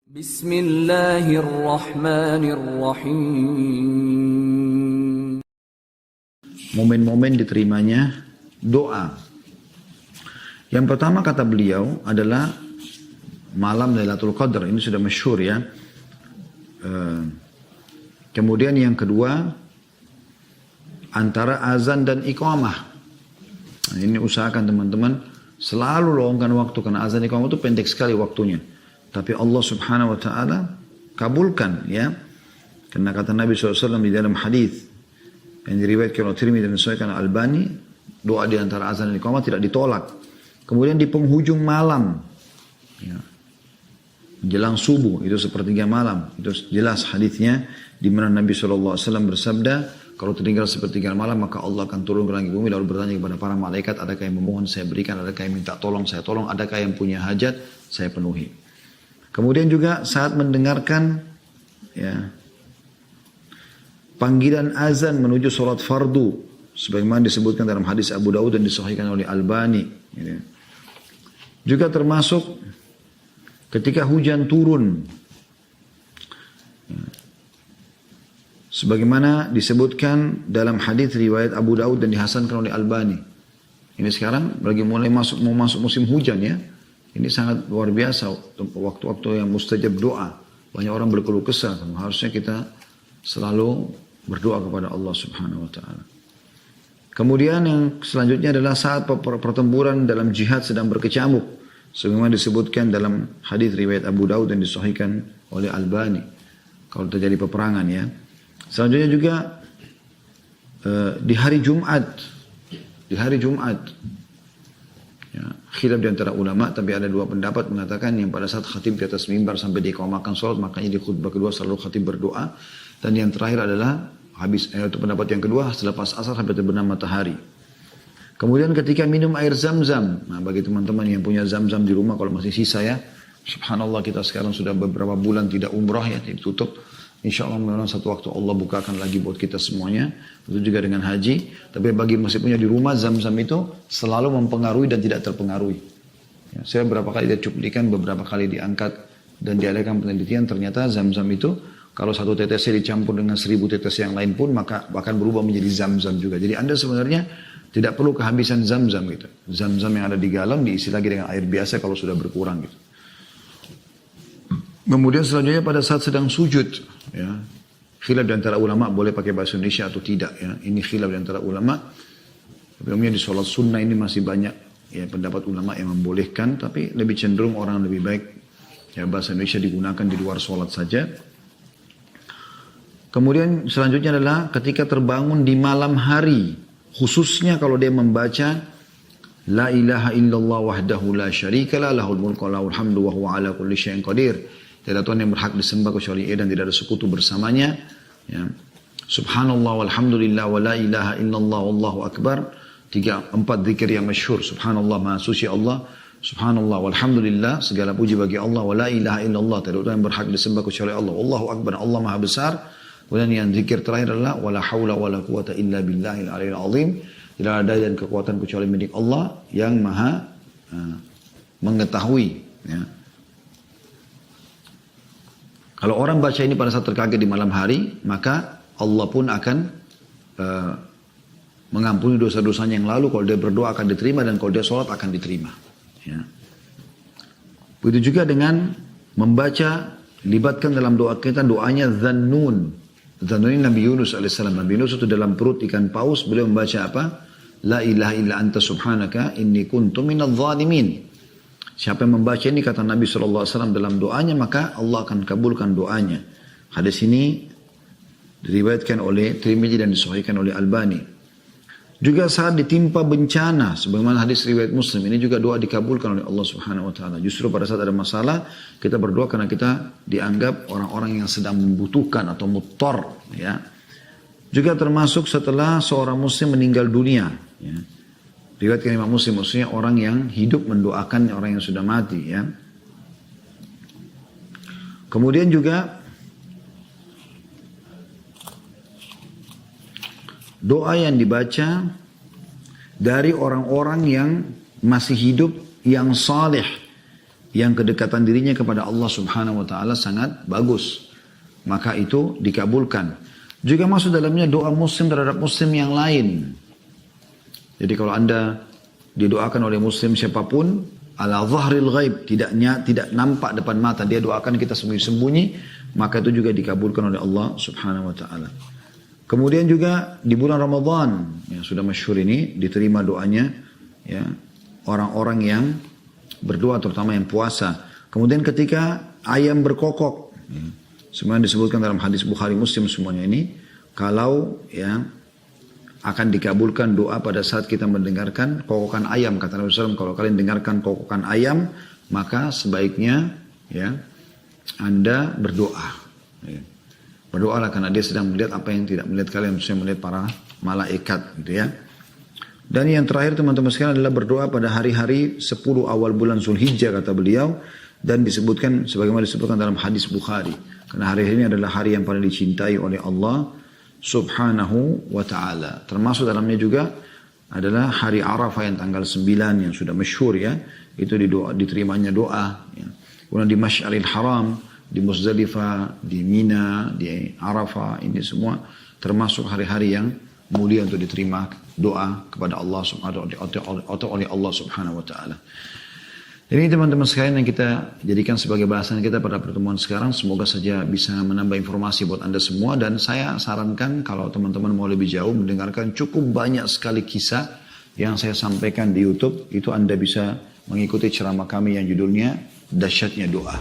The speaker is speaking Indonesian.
Bismillahirrahmanirrahim. Momen-momen diterimanya doa. Yang pertama kata beliau adalah malam Lailatul Qadar. Ini sudah masyhur ya. Kemudian yang kedua antara azan dan iqamah. Nah, ini usahakan teman-teman selalu luangkan waktu karena azan iqamah itu pendek sekali waktunya. Tapi Allah Subhanahu wa taala kabulkan ya. Karena kata Nabi SAW di dalam hadis yang diriwayatkan oleh Tirmidzi dan disahihkan Al-Albani, doa di antara azan dan iqamah tidak ditolak. Kemudian di penghujung malam ya, menjelang subuh itu sepertiga malam, itu jelas hadisnya di mana Nabi SAW bersabda, kalau tertinggal sepertiga malam maka Allah akan turun ke langit bumi lalu bertanya kepada para malaikat, adakah yang memohon saya berikan, adakah yang minta tolong saya tolong, adakah yang punya hajat saya penuhi. Kemudian juga saat mendengarkan ya, panggilan azan menuju sholat fardu, sebagaimana disebutkan dalam hadis Abu Daud dan disahihkan oleh Albani. Ya. Juga termasuk ketika hujan turun, ya. Sebagaimana disebutkan dalam hadis riwayat Abu Daud dan dihasankan oleh Albani. Ini sekarang lagi mau masuk musim hujan ya. Ini sangat luar biasa waktu-waktu yang mustajab doa. Banyak orang berkeluh kesah. Harusnya kita selalu berdoa kepada Allah Subhanahu wa taala. Kemudian yang selanjutnya adalah saat pertempuran dalam jihad sedang berkecamuk. Sebagaimana disebutkan dalam hadis riwayat Abu Daud dan disahihkan oleh Albani. Kalau terjadi peperangan ya. Selanjutnya juga di hari Jumat. Di hari Jumat. Ya, khilaf di antara ulama, tapi ada dua pendapat mengatakan yang pada saat khatib di atas mimbar sampai diqamahkan salat, makanya di khutbah kedua selalu khatib berdoa. Dan yang terakhir adalah itu pendapat yang kedua selepas asar sampai terbenam matahari. Kemudian ketika minum air zam-zam, nah bagi teman-teman yang punya zam-zam di rumah kalau masih sisa ya, subhanallah kita sekarang sudah beberapa bulan tidak umrah ya, ditutup. Insya Allah memang satu waktu Allah bukakan lagi buat kita semuanya. Itu juga dengan haji. Tapi bagi masih punya di rumah, zam-zam itu selalu mempengaruhi dan tidak terpengaruhi. Ya, saya beberapa kali cuplikan, beberapa kali diangkat dan diadakan penelitian. Ternyata zam-zam itu kalau satu tetesnya dicampur dengan 1000 tetes yang lain pun maka akan berubah menjadi zam-zam juga. Jadi Anda sebenarnya tidak perlu kehabisan zam-zam gitu. Zam-zam yang ada di galon diisi lagi dengan air biasa kalau sudah berkurang gitu. Kemudian selanjutnya pada saat sedang sujud, ya, khilaf di antara ulama boleh pakai bahasa Indonesia atau tidak, ya. Ini khilaf di antara ulama. Tapi umumnya di sholat sunnah ini masih banyak ya pendapat ulama yang membolehkan, tapi lebih cenderung orang lebih baik ya bahasa Indonesia digunakan di luar sholat saja. Kemudian selanjutnya adalah ketika terbangun di malam hari, khususnya kalau dia membaca La ilaha illallah wahdahu la syarikalah lahul mulku wa lahul hamdu wa huwa ala kulli syai'in qadir. Tidak ada Tuhan yang berhak disembah kecuali Dia dan tidak ada sekutu bersamanya. Ya. Subhanallah walhamdulillah wa la ilaha illallah wallahu akbar. 4 zikir yang masyhur. Subhanallah maha suci Allah. Subhanallah walhamdulillah segala puji bagi Allah wa la ilaha illallah. Tidak ada Tuhan yang berhak disembah kecuali Allah. Wallahu akbar. Allah maha besar. Kemudian yang zikir terakhir adalah wala haula wala quwata illa billahil aliyil azim. Tidak ada daya dan kekuatan kecuali milik Allah yang maha mengetahui. Ya. Kalau orang baca ini pada saat terkaget di malam hari, maka Allah pun akan mengampuni dosa-dosanya yang lalu. Kalau dia berdoa akan diterima dan kalau dia sholat akan diterima. Ya. Begitu juga dengan membaca, libatkan dalam doa kita doanya Dhannun. Dhannun ini Nabi Yunus AS. Nabi Yunus itu dalam perut ikan paus, beliau membaca apa? La ilaha illa anta subhanaka inni kuntu minadh dhalimin. Siapa yang membaca ini kata Nabi SAW dalam doanya maka Allah akan kabulkan doanya. Hadis ini diriwayatkan oleh Tirmidzi dan disahihkan oleh Albani. Juga saat ditimpa bencana, sebagaimana hadis riwayat Muslim, ini juga doa dikabulkan oleh Allah Subhanahu wa taala. Justru pada saat ada masalah, kita berdoa karena kita dianggap orang-orang yang sedang membutuhkan atau muttar, ya. Juga termasuk setelah seorang muslim meninggal dunia, ya. Riwayatkan Imam Muslim, maksudnya orang yang hidup mendoakan orang yang sudah mati, ya. Kemudian juga doa yang dibaca dari orang-orang yang masih hidup yang saleh yang kedekatan dirinya kepada Allah Subhanahu wa taala sangat bagus, maka itu dikabulkan. Juga masuk dalamnya doa muslim terhadap muslim yang lain. Jadi kalau Anda didoakan oleh muslim siapapun ala zahril ghaib, tidak nampak depan mata, dia doakan kita sembunyi-sembunyi, maka itu juga dikabulkan oleh Allah Subhanahu wa taala. Kemudian juga di bulan Ramadan yang sudah masyhur ini diterima doanya ya orang-orang yang berdoa, terutama yang puasa. Kemudian ketika ayam berkokok, ya, semuanya disebutkan dalam hadis Bukhari Muslim semuanya ini, kalau ya akan dikabulkan doa pada saat kita mendengarkan kokokan ayam. Kata Nabi SAW, kalau kalian dengarkan kokokan ayam, maka sebaiknya ya Anda berdoa. Ya. Berdoalah karena dia sedang melihat apa yang tidak melihat kalian, maksudnya melihat para malaikat gitu ya. Dan yang terakhir teman-teman sekalian adalah berdoa pada hari-hari 10 awal bulan Zulhijjah kata beliau, dan disebutkan sebagaimana disebutkan dalam hadis Bukhari. Karena hari ini adalah hari yang paling dicintai oleh Allah Subhanahu wa ta'ala. Termasuk dalamnya juga adalah hari Arafah yang tanggal 9 yang sudah masyhur ya. Itu diterimanya doa ya. Kemudian di Masy'aril Haram, di Muzdalifah, di Mina, di Arafah, ini semua termasuk hari-hari yang mulia untuk diterima doa kepada Allah Subhanahu oleh Allah Subhanahu wa taala. Jadi teman-teman sekalian yang kita jadikan sebagai bahasan kita pada pertemuan sekarang, semoga saja bisa menambah informasi buat Anda semua, dan saya sarankan kalau teman-teman mau lebih jauh mendengarkan cukup banyak sekali kisah yang saya sampaikan di YouTube, itu Anda bisa mengikuti ceramah kami yang judulnya Dahsyatnya Doa.